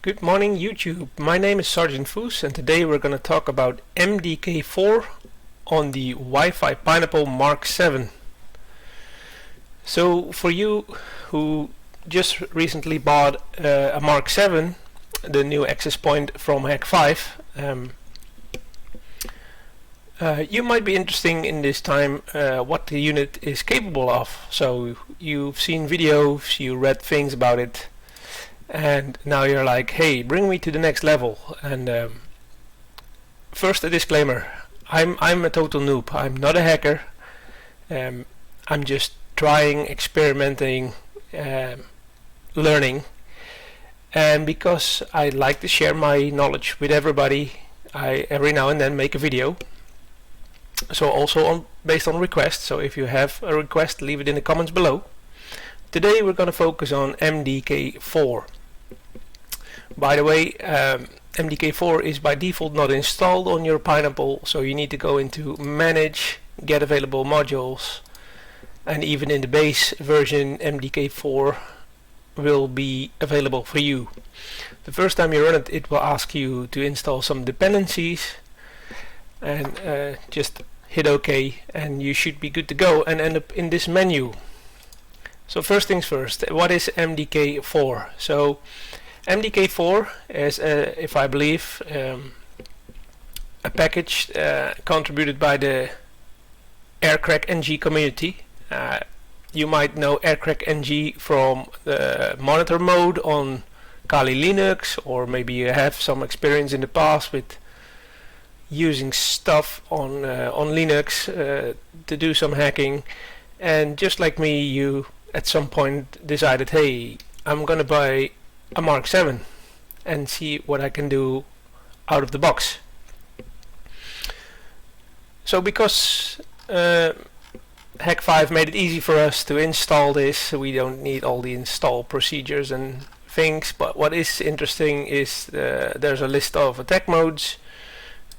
Good morning YouTube, my name is Sergeant Foos and today we're going to talk about MDK4 on the WiFi Pineapple MK7. So for you who just recently bought a MK7, the new access point from Hack5, you might be interested in this time what the unit is capable of. So you've seen videos, you read things about it, and now you're like, hey, bring me to the next level. And first a disclaimer, I'm a total noob. I'm not a hacker. I'm just trying, experimenting, learning, and because I like to share my knowledge with everybody, I every now and then make a video. So also based on request, so if you have a request, leave it in the comments below. Today we're going to focus on MDK4. By the way, MDK4 is by default not installed on your Pineapple, so you need to go into Manage, Get Available Modules, and even in the base version MDK4 will be available for you. The first time you run it, it will ask you to install some dependencies, and just hit OK and you should be good to go and end up in this menu. So first things first, what is MDK4? So MDK4 is, if I believe, a package contributed by the Aircrack NG community. You might know Aircrack NG from the monitor mode on Kali Linux, or maybe you have some experience in the past with using stuff on Linux to do some hacking, and just like me, you at some point decided, hey, I'm gonna buy a MK7 and see what I can do out of the box. So because Hack5 made it easy for us to install this, we don't need all the install procedures and things, but what is interesting is there's a list of attack modes.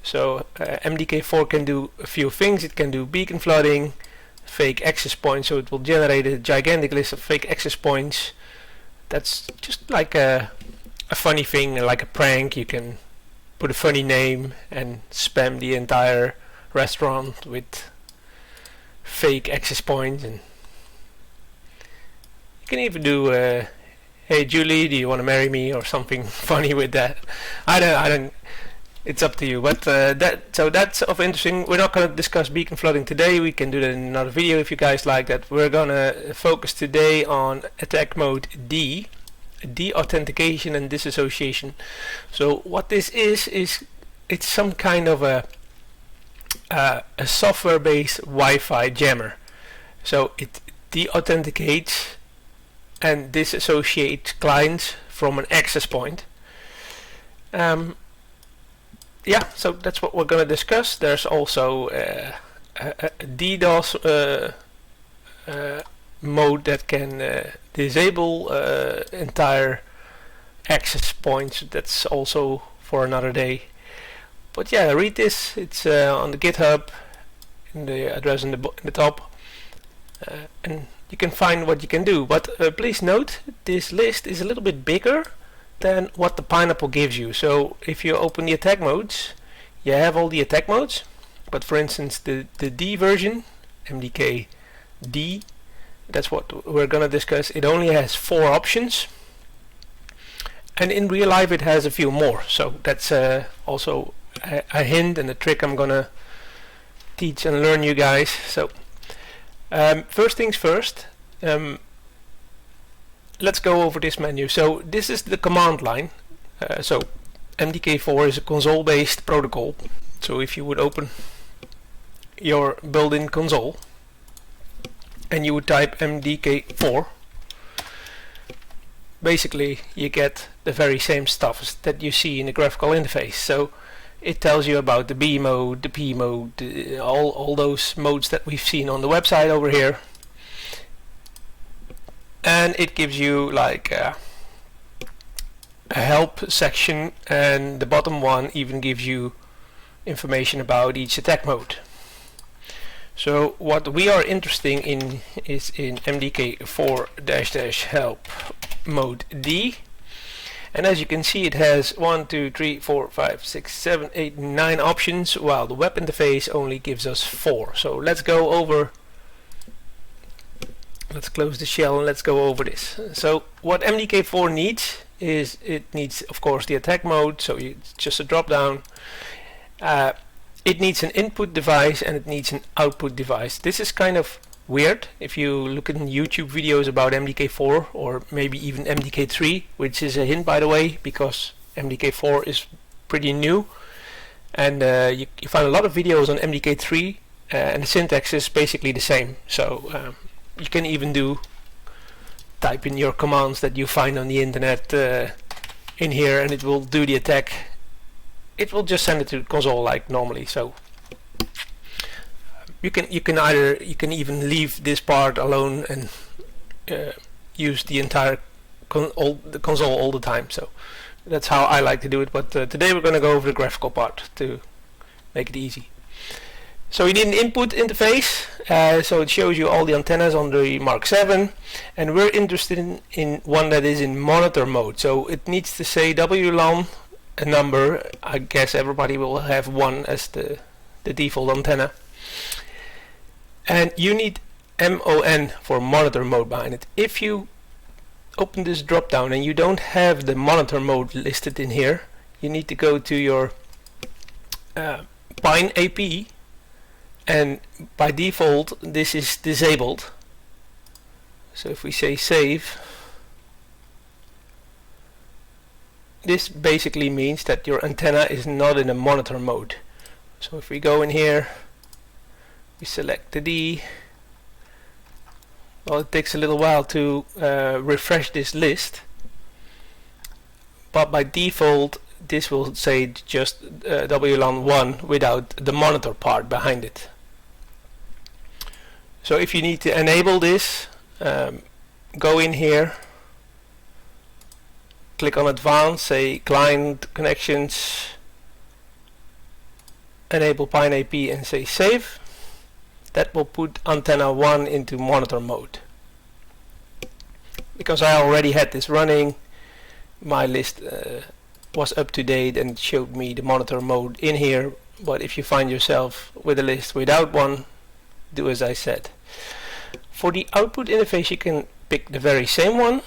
So MDK4 can do a few things. It can do beacon flooding, fake access points, so it will generate a gigantic list of fake access points. That's just like a funny thing, like a prank. You can put a funny name and spam the entire restaurant with fake access points, and you can even do hey Julie, do you want to marry me, or something funny with that. I don't. It's up to you, but that's of interesting. We're not going to discuss beacon flooding today. We can do that in another video if you guys like that. We're going to focus today on attack mode D, deauthentication and disassociation. So what this is it's some kind of a software-based Wi-Fi jammer. So it deauthenticates and disassociates clients from an access point. Yeah, so that's what we're going to discuss. There's also a DDoS mode that can disable entire access points. That's also for another day. But yeah, read this. It's on the Github, in the address in the top, and you can find what you can do. But please note, this list is a little bit bigger than what the Pineapple gives you. So if you open the attack modes, you have all the attack modes, but for instance the D version, MDK D, that's what we're gonna discuss, it only has 4 options, and in real life it has a few more. So that's also a hint and a trick I'm gonna teach and learn you guys. So first things first, let's go over this menu. So this is the command line. So MDK4 is a console-based protocol. So if you would open your built-in console and you would type MDK4, basically you get the very same stuff that you see in the graphical interface. So it tells you about the B mode, the P mode, all those modes that we've seen on the website over here. And it gives you like a help section, and the bottom one even gives you information about each attack mode. So what we are interested in is in MDK4-help mode D, And as you can see, it has 1, 2, 3, 4, 5, 6, 7, 8, 9 options, while the web interface only gives us 4. So let's go over, let's close the shell and let's go over this. So what MDK4 needs is, it needs of course the attack mode, so it's just a drop down. It needs an input device and it needs an output device. This is kind of weird if you look at YouTube videos about MDK4 or maybe even MDK3, which is a hint by the way, because MDK4 is pretty new, and you find a lot of videos on MDK3 and the syntax is basically the same. So you can even type in your commands that you find on the internet in here, and it will do the attack. It will just send it to console like normally. So you can even leave this part alone and use the entire console all the time. So that's how I like to do it. But today we're going to go over the graphical part to make it easy. So you need an input interface, so it shows you all the antennas on the Mark 7, and we're interested in one that is in monitor mode. So it needs to say WLAN, a number. I guess everybody will have 1 as the default antenna. And you need MON for monitor mode behind it. If you open this drop down and you don't have the monitor mode listed in here, you need to go to your Pine AP, and by default this is disabled. So if we say save, this basically means that your antenna is not in a monitor mode. So if we go in here, we select the D. Well, it takes a little while to refresh this list, but by default this will say just WLAN 1 without the monitor part behind it. So if you need to enable this, go in here, click on advanced, say client connections, enable Pine AP and say save. That will put antenna 1 into monitor mode. Because I already had this running, my list was up to date and showed me the monitor mode in here. But if you find yourself with a list without one, do as I said. For the output interface you can pick the very same one.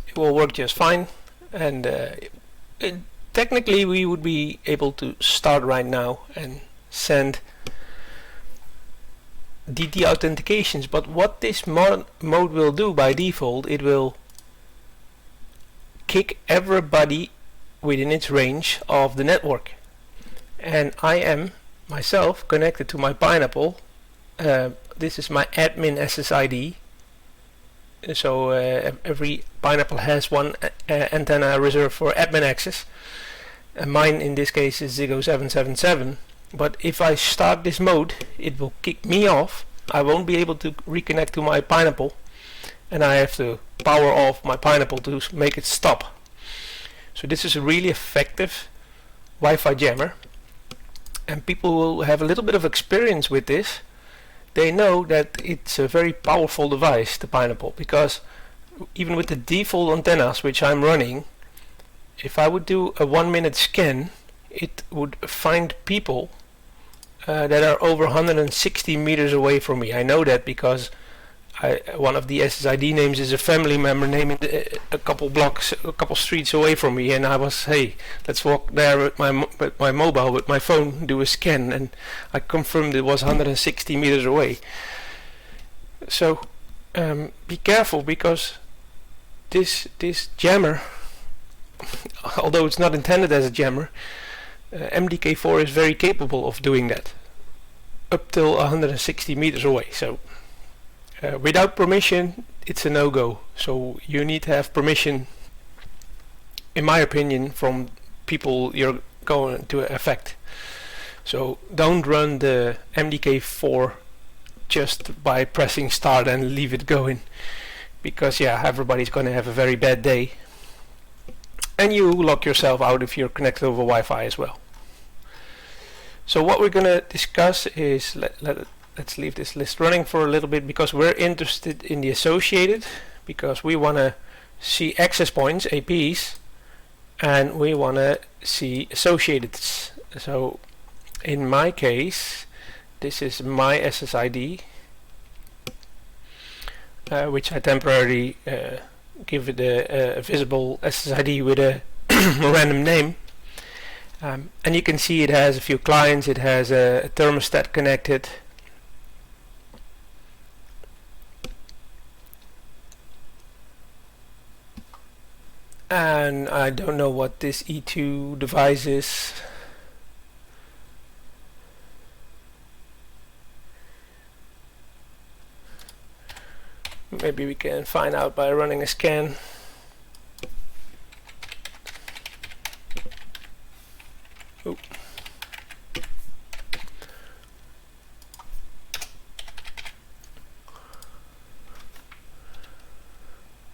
It will work just fine, and technically we would be able to start right now and send DT authentications. But what this mode will do by default, it will kick everybody within its range of the network. And I am myself connected to my Pineapple. This is my admin SSID. So every Pineapple has one antenna reserved for admin access, and mine in this case is Zigo777. But if I start this mode, it will kick me off. I won't be able to reconnect to my Pineapple, and I have to power off my Pineapple to make it stop. So this is a really effective Wi-Fi jammer, and people will have a little bit of experience with this. They know that it's a very powerful device, the Pineapple, because even with the default antennas which I'm running, if I would do a 1-minute scan, it would find people that are over 160 meters away from me. I know that because one of the SSID names is a family member naming a couple blocks, a couple streets away from me, and I was, hey, let's walk there with my mobile, with my phone, do a scan, and I confirmed it was 160 meters away. So be careful, because this jammer, although it's not intended as a jammer, MDK4 is very capable of doing that up till 160 meters away. So without permission it's a no-go. So you need to have permission, in my opinion, from people you're going to affect. So don't run the MDK4 just by pressing start and leave it going, because yeah, everybody's going to have a very bad day, and you lock yourself out if you're connected over Wi-Fi as well. So what we're going to discuss is, let's leave this list running for a little bit, because we're interested in the associated, because we want to see access points, APs, and we want to see associated. So in my case, this is my SSID, which I temporarily give it a visible SSID with a random name. And you can see it has a few clients, it has a thermostat connected. And I don't know what this E2 device is. Maybe we can find out by running a scan. Ooh.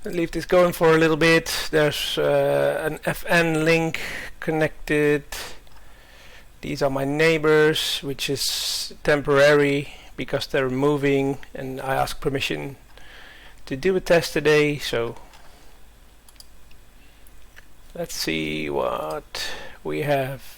I'll leave this going for a little bit. There's an FN link connected. These are my neighbors, which is temporary because they're moving, and I ask permission to do a test today. So let's see what we have.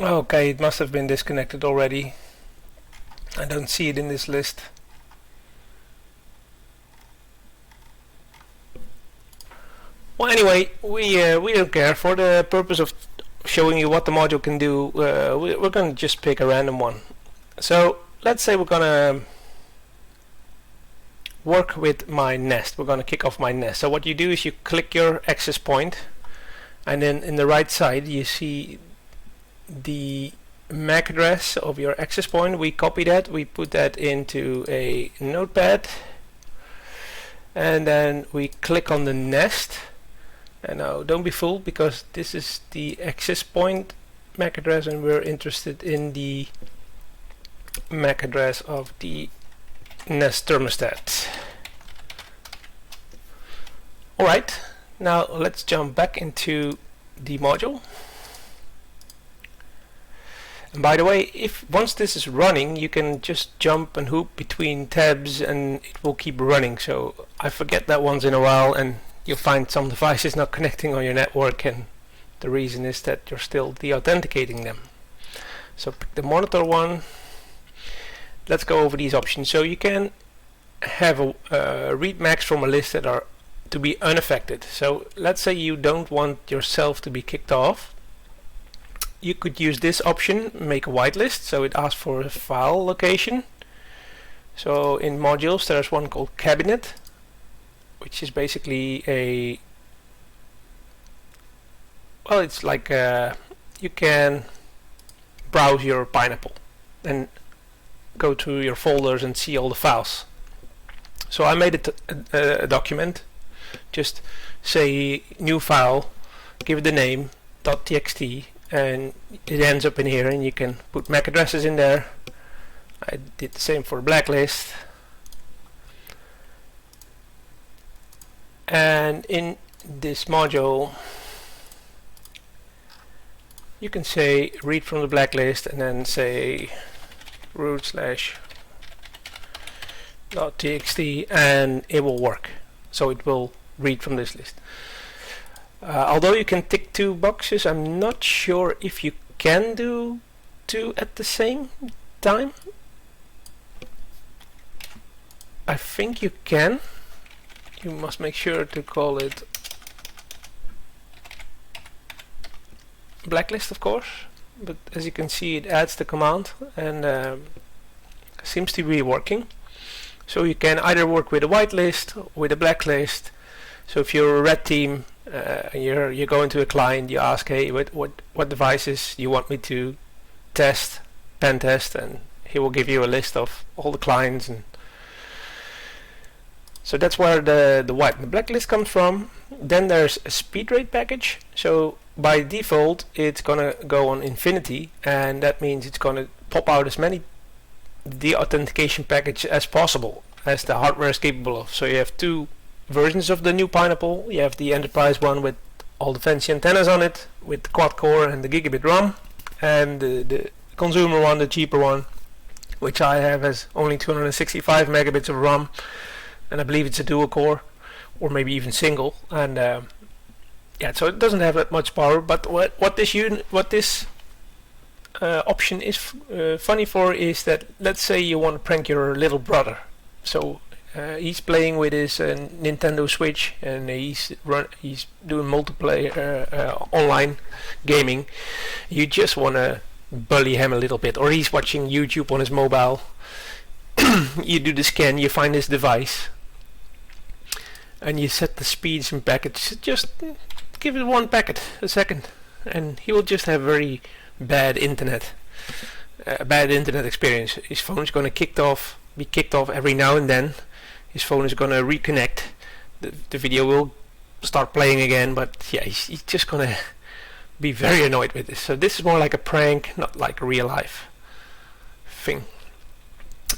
Okay, it must have been disconnected already. I don't see it in this list. Well, anyway, we don't care. For the purpose of showing you what the module can do, we're going to just pick a random one. So let's say we're going to work with my nest. We're going to kick off my nest. So what you do is you click your access point, and then in the right side you see the MAC address of your access point. We copy that, we put that into a notepad, and then we click on the nest. And now don't be fooled, because this is the access point MAC address and we're interested in the MAC address of the nest thermostat. Alright, now let's jump back into the module. And by the way, if once this is running, you can just jump and hoop between tabs and it will keep running. So I forget that once in a while, and you'll find some devices not connecting on your network, and the reason is that you're still de-authenticating them. So pick the monitor one. Let's go over these options. So you can have a read max from a list that are to be unaffected. So let's say you don't want yourself to be kicked off. You could use this option, make a whitelist, so it asks for a file location. So in modules there's one called cabinet, which is basically a, well, it's like you can browse your Pineapple and go through your folders and see all the files. So I made it a document, just say new file, give it the name .txt, and it ends up in here, and you can put MAC addresses in there. I did the same for blacklist. And in this module you can say read from the blacklist and then say root/.txt, and it will work. So it will read from this list. Although you can tick two boxes, I'm not sure if you can do two at the same time. I think you can. You must make sure to call it blacklist, of course, but as you can see it adds the command, and seems to be working. So you can either work with a whitelist or with a blacklist. So if you're a red team, you go into a client, you ask, hey, what devices you want me to test, pen test, and he will give you a list of all the clients. And so that's where the white and the blacklist comes from. Then there's a speed rate package. So by default it's gonna go on infinity, and that means it's gonna pop out as many the authentication package as possible, as the hardware is capable of. So you have two versions of the new Pineapple. You have the enterprise one with all the fancy antennas on it, with the quad core and the gigabit RAM, and the consumer one, the cheaper one, which I have, has only 265 megabits of RAM, and I believe it's a dual core, or maybe even single. And yeah, so it doesn't have that much power. But what this option is funny for is that, let's say you want to prank your little brother. So he's playing with his Nintendo Switch, and he's doing multiplayer online gaming. You just want to bully him a little bit, or he's watching YouTube on his mobile. You do the scan, you find his device, and you set the speeds and packets. Just give it 1 packet a second, and he will just have very bad internet experience. His phone is going to be kicked off every now and then. His phone is going to reconnect. The video will start playing again, but yeah, he's just going to be very annoyed with this. So this is more like a prank, not like a real life thing.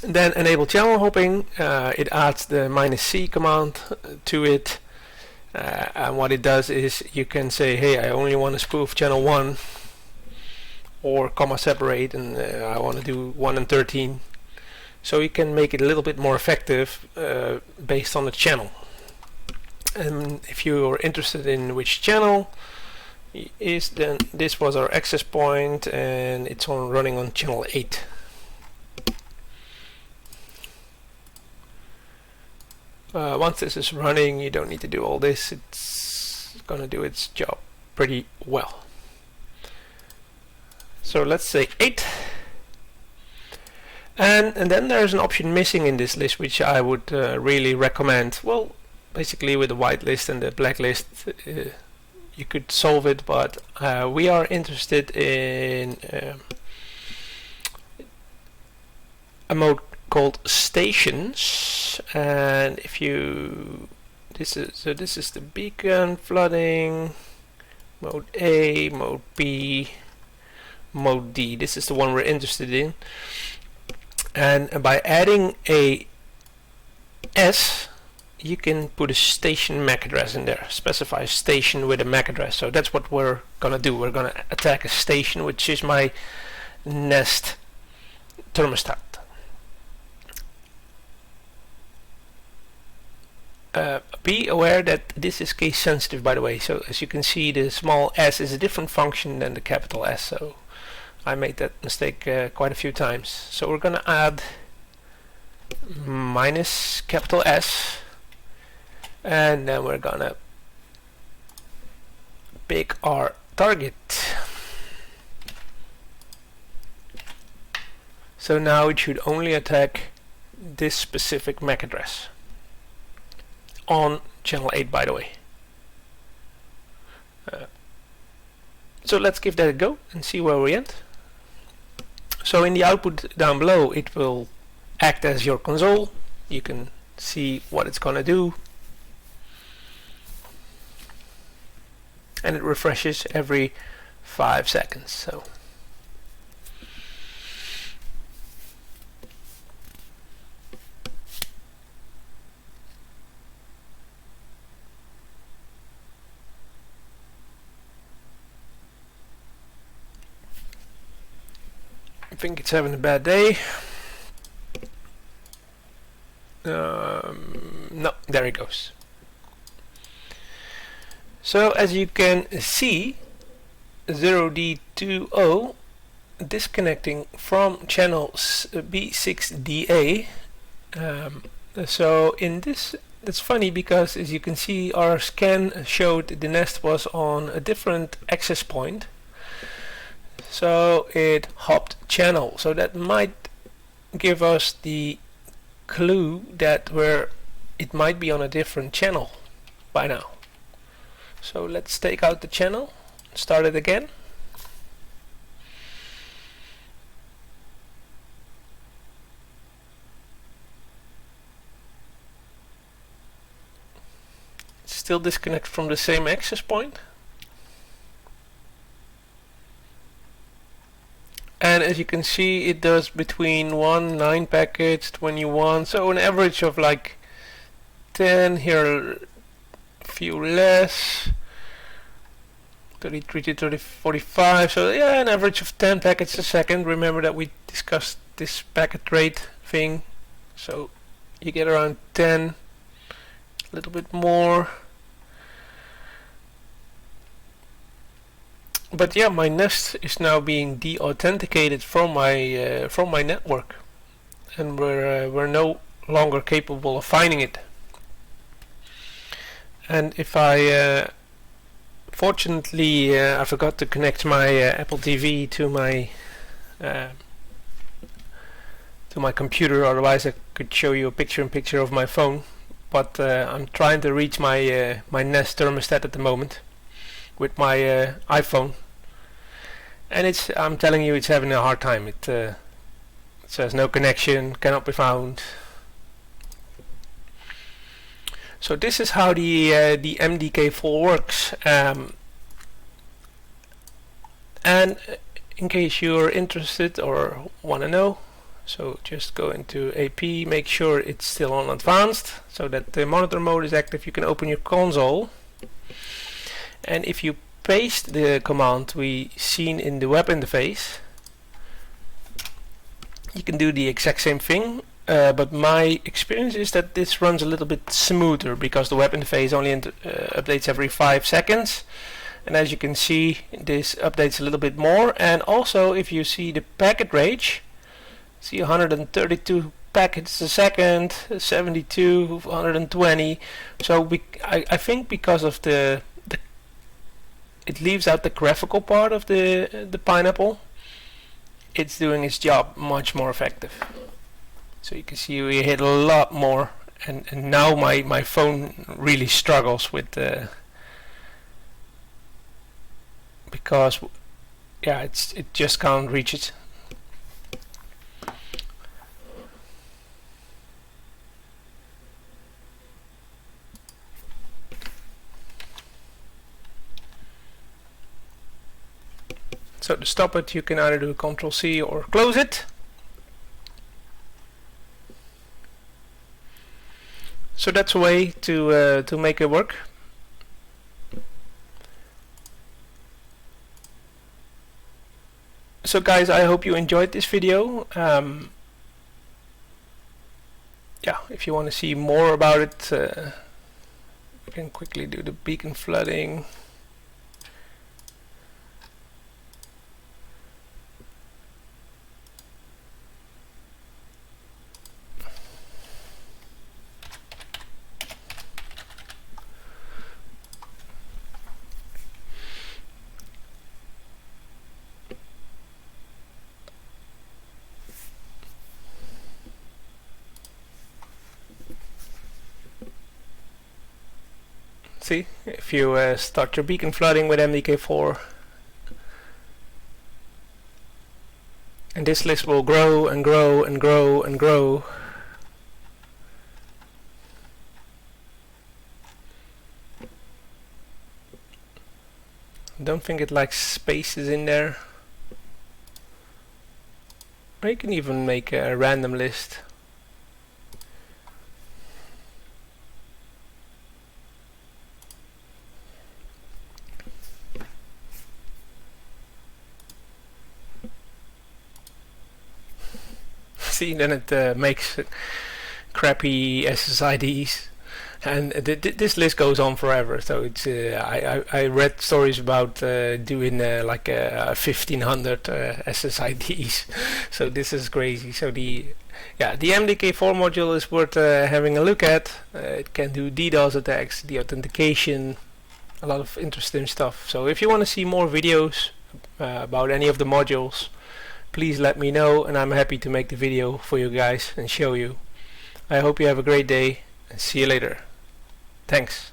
And then enable channel hopping. It adds the -C command to it, and what it does is you can say, hey, I only want to spoof channel 1, or comma separate, and I want to do 1 and 13. So you can make it a little bit more effective based on the channel. And if you are interested in which channel is, then this was our access point, and it's running on channel 8. Once this is running, you don't need to do all this. It's gonna do its job pretty well. So let's say 8. And then there's an option missing in this list, which I would really recommend. Well, basically with the whitelist and the blacklist, you could solve it, but we are interested in a mode called stations. And if you this is the beacon flooding, mode A, mode B, mode D. This is the one we're interested in. And by adding a S, you can put a station MAC address in there. Specify a station with a MAC address. So that's what we're gonna do. We're gonna attack a station, which is my Nest thermostat. Be aware that this is case sensitive, by the way. So as you can see, the small s is a different function than the capital S. So I made that mistake quite a few times. So we're gonna add -capital S, and then we're gonna pick our target. So now it should only attack this specific MAC address on channel 8, by the way. So let's give that a go and see where we end. So in the output down below, it will act as your console. You can see what it's gonna do, and it refreshes every 5 seconds. So I think it's having a bad day. No, there it goes. So as you can see, 0D20 disconnecting from channel B6DA. So in this, that's funny because as you can see, our scan showed the Nest was on a different access point. So it hopped channel. So that might give us the clue that it might be on a different channel by now. So let's take out the channel, start it again. Still disconnect from the same access point. And as you can see, it does between 9 packets, 21, so an average of like 10, here a few less, 33 to 30, 45, so yeah, an average of 10 packets a second. Remember that we discussed this packet rate thing, so you get around 10, a little bit more. But yeah, my Nest is now being de-authenticated from my network, and we're no longer capable of finding it. And if I fortunately I forgot to connect my Apple TV to my computer, otherwise I could show you a picture-in-picture of my phone. But I'm trying to reach my my Nest thermostat at the moment with my iPhone, and I'm telling you, it's having a hard time. It says no connection, cannot be found. So this is how the MDK4 works, and in case you're interested or want to know, so just go into AP, make sure it's still on advanced so that the monitor mode is active. You can open your console, and if you paste the command we seen in the web interface, you can do the exact same thing, but my experience is that this runs a little bit smoother because the web interface only updates every 5 seconds, and as you can see, this updates a little bit more. And also, if you see the packet range, see 132 packets a second, 72, 120. So I think because of it leaves out the graphical part of the Pineapple, it's doing its job much more effective. So you can see we hit a lot more, and now my phone really struggles with because yeah, it just can't reach it. So to stop it, you can either do Ctrl+C or close it. So that's a way to make it work. So guys, I hope you enjoyed this video. Yeah, if you want to see more about it, you can quickly do the beacon flooding. See, if you start your beacon flooding with MDK4, and this list will grow and grow and grow and grow. Don't think it likes spaces in there. Or you can even make a random list. See, then it makes crappy SSIDs, and this list goes on forever. So it's I read stories about doing like 1500 SSIDs. So this is crazy. So the MDK4 module is worth having a look at. It can do DDoS attacks, the authentication, a lot of interesting stuff. So if you want to see more videos about any of the modules, please let me know, and I'm happy to make the video for you guys and show you. I hope you have a great day, and see you later. Thanks.